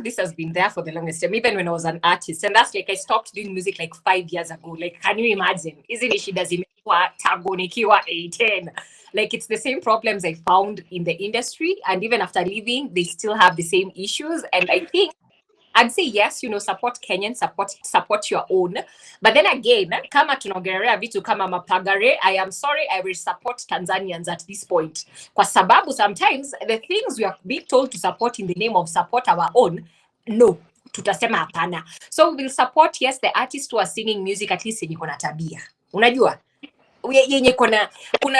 think this has been there for the longest time, even when I was an artist. And that's like, I stopped doing music like 5 years ago. Like, can you imagine? Isn't it? She doesn't tagonikiwa 18. Like, it's the same problems I found in the industry. And even after leaving, they still have the same issues. And I think I'd say yes, support Kenyan, support your own. But then again, kama tunaongelea vitu kama mapagare, I am sorry, I will support Tanzanians at this point. Kwa sababu sometimes the things we are being told to support in the name of support our own, no, tutasema hapana. So we will support, yes, the artists who are singing music at least yenye kuna tabia. Unajua? Yenye kuna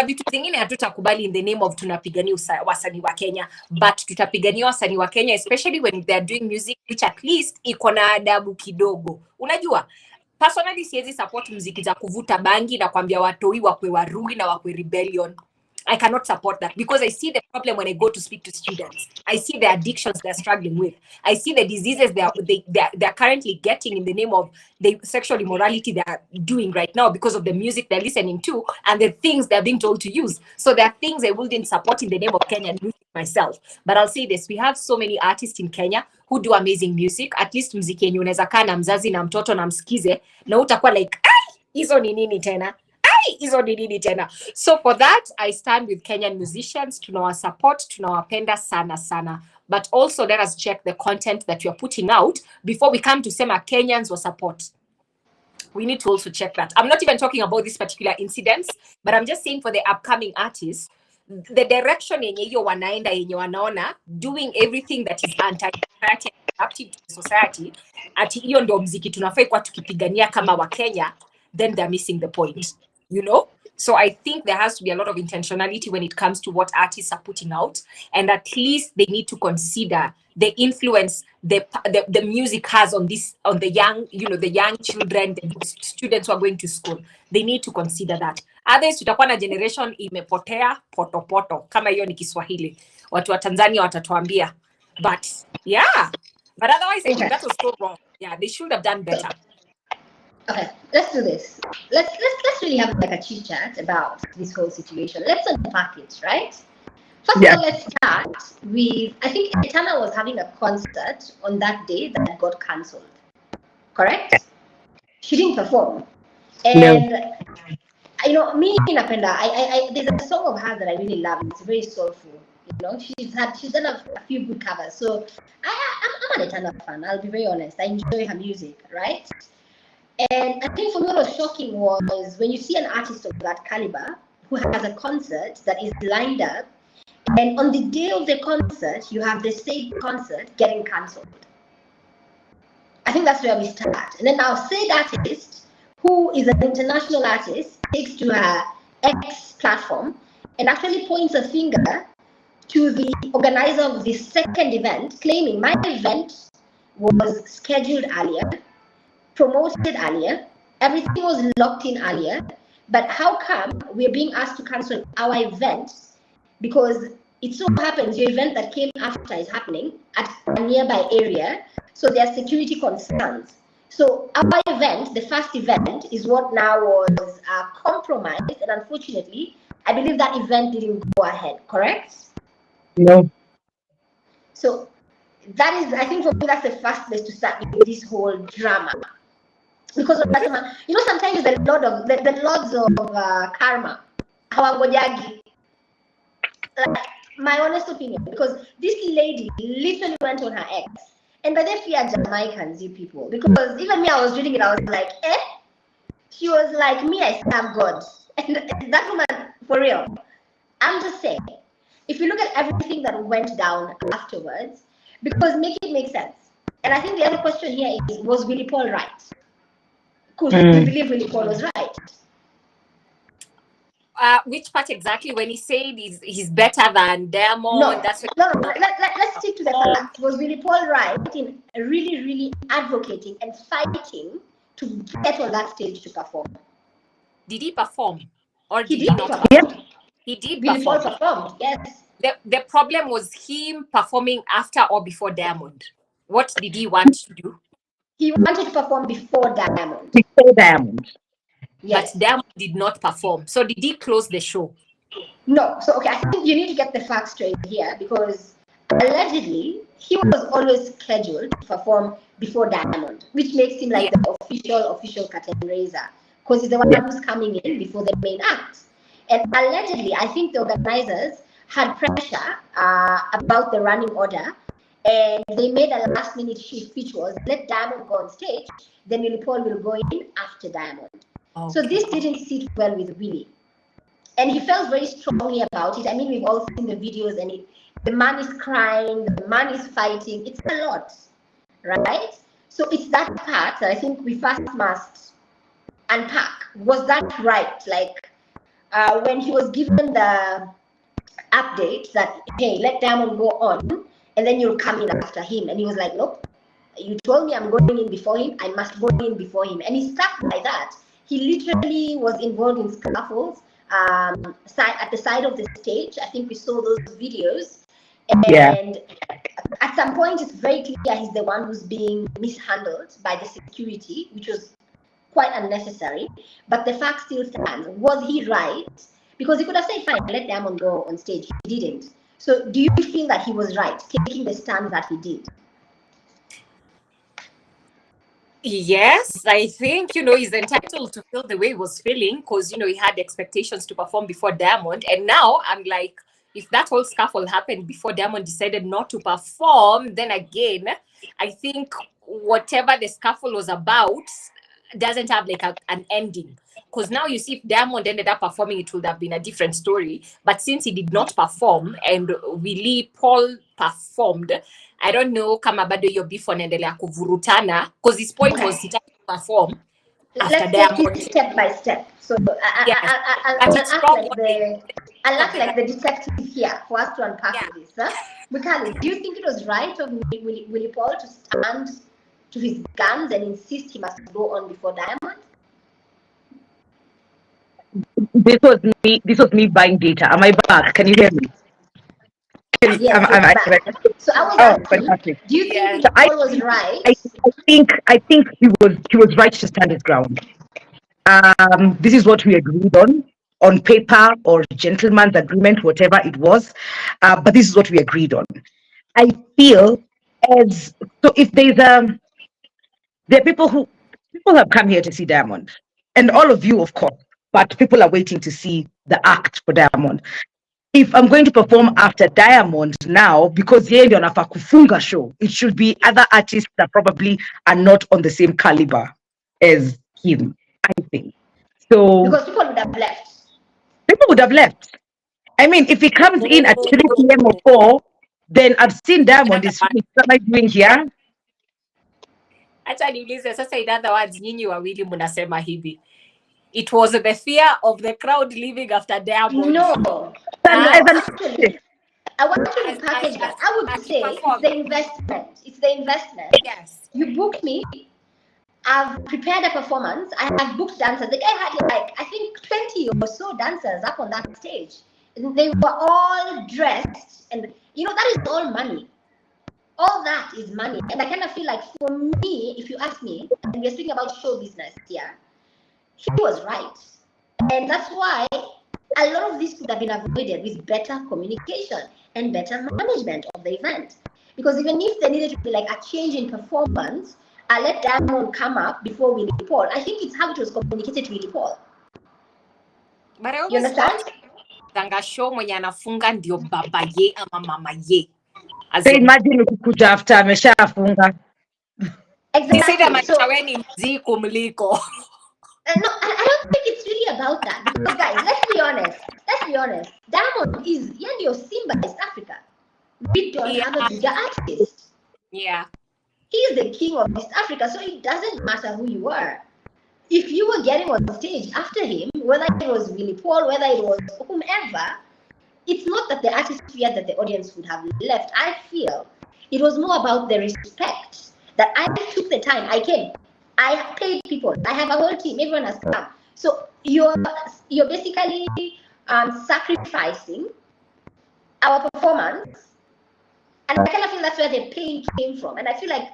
vitu zingine hatutakubali in the name of tunapigania wasanii wa Kenya, but tutapigania wasanii wa Kenya especially when they are doing music which at least iko na adabu kidogo. Unajua, personally siwezi support muziki za kuvuta bangi na kuambia watoi wakwe warui na wakwe rebellion. I cannot support that because I see the problem when I go to speak to students. I see the addictions they're struggling with. I see the diseases they're currently getting in the name of the sexual immorality they're doing right now because of the music they're listening to and the things they're being told to use. So there are things I wouldn't support in the name of Kenyan music myself. But I'll say this, we have so many artists in Kenya who do amazing music. At least muziki yenye unaweza kaa na mzazi na mtoto na msikize na utakuwa like, ai, hizo ni nini tena? So for that, I stand with Kenyan musicians. Tunawasupport, tunawapenda sana sana. But also let us check the content that you're putting out before we come to sema Kenyans or support. We need to also check that. I'm not even talking about this particular incidents, but I'm just saying for the upcoming artists, the direction yenye hiyo wanaenda yenye wanaona doing everything that is anti-democratic, adaptive to society, ati hiyo ndio mziki tunafai kwa tukipigania kama wa Kenya, then they're missing the point. So I think there has to be a lot of intentionality when it comes to what artists are putting out, and at least they need to consider the influence the music has on the young, the young children, the students who are going to school. They need to consider that. Others tutakuwa na generation imepotea poto kama hiyo ni Kiswahili. Watu wa Tanzania watatuambia. But yeah, but otherwise I think that was so wrong. Yeah, they should have done better. Okay, let's do this. Let's really have like a chit chat about this whole situation. Let's unpack it, right? First of all, let's start with, I think Etana was having a concert on that day that got cancelled. Correct? She didn't perform. And me napenda, there's a song of hers that I really love. It's very soulful. She's done a few good covers. So I'm an Etana fan. I'll be very honest. I enjoy her music, right? And I think for me what was shocking was when you see an artist of that caliber who has a concert that is lined up, and on the day of the concert, you have the same concert getting cancelled. I think that's where we start. And then now said artist, who is an international artist, takes to her X platform and actually points a finger to the organizer of the second event, claiming my event was scheduled earlier, promoted earlier, everything was locked in earlier, but how come we're being asked to cancel our event because it so happens your event that came after is happening at a nearby area, so there are security concerns. So our event, the first event, is what now was compromised, and unfortunately, I believe that event didn't go ahead, correct? No. So that is, I think for me, that's the first place to start with this whole drama. Because sometimes the lords of karma, hawangojagi. Like, my honest opinion, because this lady literally went on her ex, and by they fear Jamaicans, you people, because even me, I was reading it, I was like, she was like, me, I serve God, and that woman, for real, I'm just saying, if you look at everything that went down afterwards, because make it make sense, and I think the other question here is, was Willy Paul right? Could we believe Willy Paul was right? Which part exactly? When he said he's better than Diamond? No, let's stick to the fact. Was Willy Paul right in really, really advocating and fighting to get on that stage to perform? Did he perform? Or he did did not perform. perform? He did Willy perform. Paul performed, yes. The problem was him performing after or before Diamond. What did he want to do? He wanted to perform before Diamond. Before Diamond. Yes. But Diamond did not perform. So did he close the show? No. So, okay, I think you need to get the facts straight here, because allegedly, he was always scheduled to perform before Diamond, which makes him like the official curtain raiser, because he's the one who's coming in before the main act. And allegedly, I think the organizers had pressure about the running order, and they made a last-minute shift, which was let Diamond go on stage, then Willy Paul will go in after Diamond. Okay. So this didn't sit well with Willy. And he felt very strongly about it. I mean, we've all seen the videos, and the man is crying, the man is fighting. It's a lot, right? So it's that part that I think we first must unpack. Was that right? Like when he was given the update that, hey, let Diamond go on, and then you'll come in after him. And he was like, nope, you told me I'm going in before him. I must go in before him. And he stuck by that. He literally was involved in scuffles at the side of the stage. I think we saw those videos. And at some point, it's very clear he's the one who's being mishandled by the security, which was quite unnecessary. But the fact still stands. Was he right? Because he could have said, fine, let Diamond go on stage. He didn't. So do you feel that he was right, taking the stand that he did? Yes, I think, he's entitled to feel the way he was feeling because, he had expectations to perform before Diamond. And now I'm like, if that whole scuffle happened before Diamond decided not to perform, then again, I think whatever the scuffle was about doesn't have like an ending. Because now you see if Diamond ended up performing, it would have been a different story. But since he did not perform and Willy Paul performed, I don't know kama bado hiyo beef wanaendelea kuvurutana because his point was he had to perform after Diamond. Let's take it step by step. So I'll act like the detective here for us to unpack this. Huh? Mikali, do you think it was right of Willy Paul to stand to his guns and insist he must go on before Diamond? This was me buying data. Am I back? Can you hear me? Yes, back. So I was asking, do you think Paul was right? I think he was right to stand his ground. This is what we agreed on paper or gentleman's agreement, whatever it was. But this is what we agreed on. I feel if there are people have come here to see Diamond, and all of you, of course, but people are waiting to see the act for Diamond. If I'm going to perform after Diamond now, because yeye ndio anafaa kufunga show, it should be other artists that probably are not on the same caliber as him, I think. So because people would have left. People would have left. I mean, if he comes in at 3 p.m. or 4, then I've seen Diamond is finished. What am I doing here? Acha niulize sasa, in other words, nyinyi wawili mnasema hivi. It was the fear of the crowd leaving after Diamond. No. Actually, I want to repackage that. I would say it's the investment. It's the investment. Yes. You booked me. I've prepared a performance. I have booked dancers. The guy had I think 20 or so dancers up on that stage. And they were all dressed. And, that is all money. All that is money. And I kind of feel like for me, if you ask me, and we're speaking about show business here, he was right. And that's why a lot of this could have been avoided with better communication and better management of the event. Because even if there needed to be a change in performance, I let Diamond come up before Willy Paul. I think it's how it was communicated to Willy Paul. But I always thought show mwenye anafunga ndio baba ye ama mama ye. So imagine ukikuja after ameshafunga. Exactly. So mziku mliko. No, I don't think it's really about that. Because guys, let's be honest. Diamond is your Simba East Africa. We don't have a bigger artist. Yeah. He's the king of East Africa, so it doesn't matter who you are. If you were getting on stage after him, whether it was Willy Paul, whether it was whomever, it's not that the artist feared that the audience would have left. I feel it was more about the respect that I took the time. I came. I paid people. I have a whole team. Everyone has come. So you're basically sacrificing our performance. And I kind of feel that's where the pain came from. And I feel like,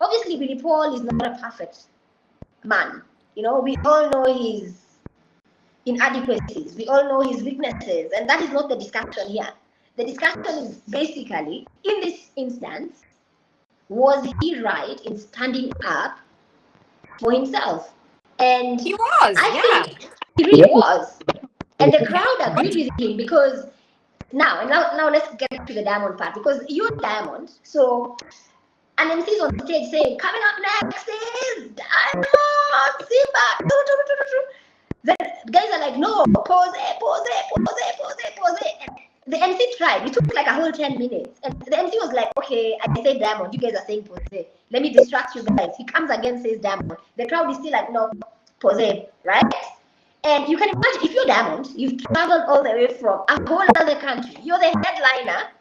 obviously, Willy Paul is not a perfect man. We all know his inadequacies. We all know his weaknesses. And that is not the discussion here. the discussion is basically, in this instance, was he right in standing up for himself? And He was, I think he really was. And the crowd agreed with him because now let's get to the Diamond part, because you're Diamond, so an MC is on stage saying, coming up next is Diamond, Simba. The guys are like, no, pause it. And the MC tried. It took like a whole 10 minutes. And the MC was like, okay, I say Diamond. You guys are saying pause. Let me distract you guys. He comes again, says Diamond. The crowd is still like, no, pause, right? And you can imagine, if you're Diamond, you've traveled all the way from a whole other country. You're the headliner.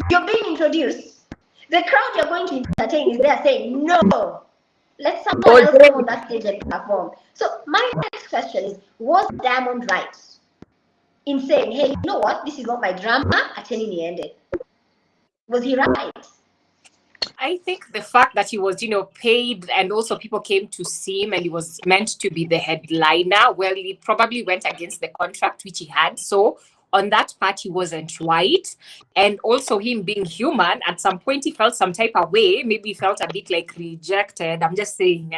You're being introduced. The crowd you're going to entertain is there saying, no, let someone else come on that stage and perform. So my next question is, was Diamond right in saying, hey, you know what, this is not my drama, attending the ended? Was he right? I think the fact that he was, paid, and also people came to see him and he was meant to be the headliner, well, he probably went against the contract which he had. So on that part, he wasn't right. And also him being human, at some point he felt some type of way. Maybe he felt a bit like rejected. I'm just saying,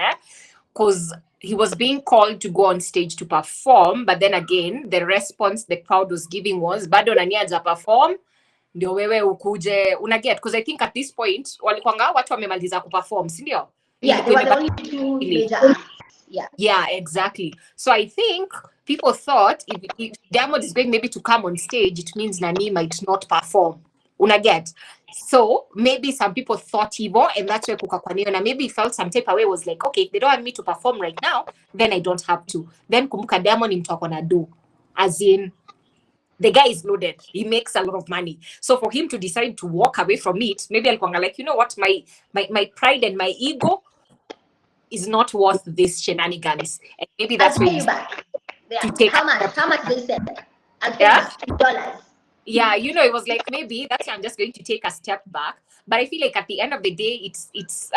because he was being called to go on stage to perform. But then again, the response the crowd was giving was, bado nani haja perform, ndio wewe ukuje, unaget? Because I think at this point, walikuanga watu wamemaliza kuperform, si ndio? Yeah, they were the only two major acts. Yeah, exactly. So I think people thought if Diamond is going maybe to come on stage, it means Nani might not perform. Unaget? So maybe some people thought Ivo, and that's where kukakwaneo, and maybe felt some type of way, was like, okay, if they don't want me to perform right now, then I don't have to. Then kumbuka Diamond ni mtu akona do. As in, the guy is loaded. He makes a lot of money. So for him to decide to walk away from it, maybe alikuanga like, you know what, my pride and my ego is not worth this shenanigans. And maybe that's where you back. Yeah. To take how much they said? Yeah. $2. Yeah, it was like, maybe that's why I'm just going to take a step back. But I feel like at the end of the day, it's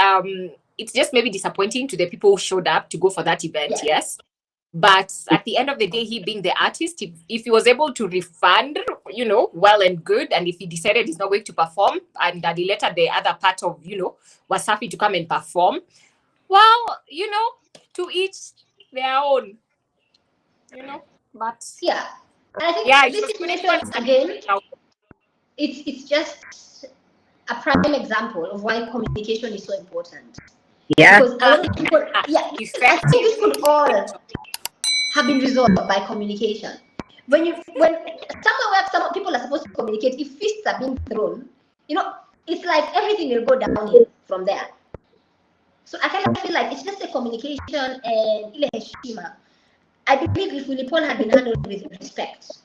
just maybe disappointing to the people who showed up to go for that event, yes. But at the end of the day, he being the artist, if he was able to refund, well and good, and if he decided he's not going to perform, and that he let the other part of, Wasafi to come and perform, well, to each their own, but yeah. And I think this situation, again, it's just a prime example of why communication is so important. Yeah. Because a lot of people, I think this could all have been resolved by communication. When somewhere where some people are supposed to communicate, if fists are being thrown, it's like everything will go downhill from there. So I kind of feel like it's just a communication and ile heshima. I believe if Willy Paul had been handled with respect,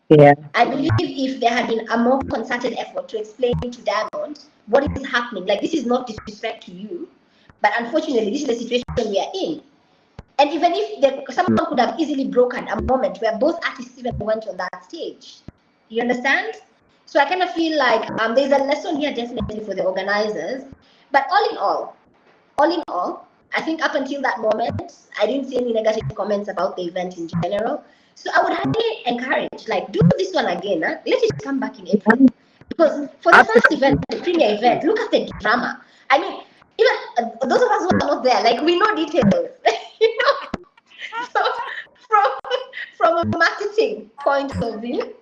I believe if there had been a more concerted effort to explain to Diamond what is happening, like this is not disrespect to you, but unfortunately this is the situation we are in. And even if someone could have easily broken a moment where both artists even went on that stage. You understand? So I kind of feel like there's a lesson here definitely for the organizers. But all in all, I think up until that moment, I didn't see any negative comments about the event in general. So I would highly encourage, like, do this one again. Let it come back in April. Because for the first event, the premiere event, look at the drama. I mean, even those of us who are not there, like, we know details. So from a marketing point of view,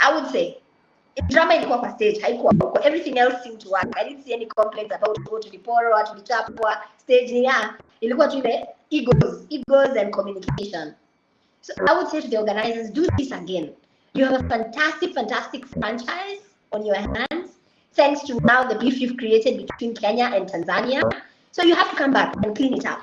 I would say drama ilikuwa kwa stage, haikuwa, everything else seemed to work. I didn't see any complaints about watu tuliporo, watu tulichapwa, stage ilikuwa tu ile egos and communication. So I would say to the organizers, do this again. You have a fantastic franchise on your hands, thanks to now the beef you've created between Kenya and Tanzania. So you have to come back and clean it up.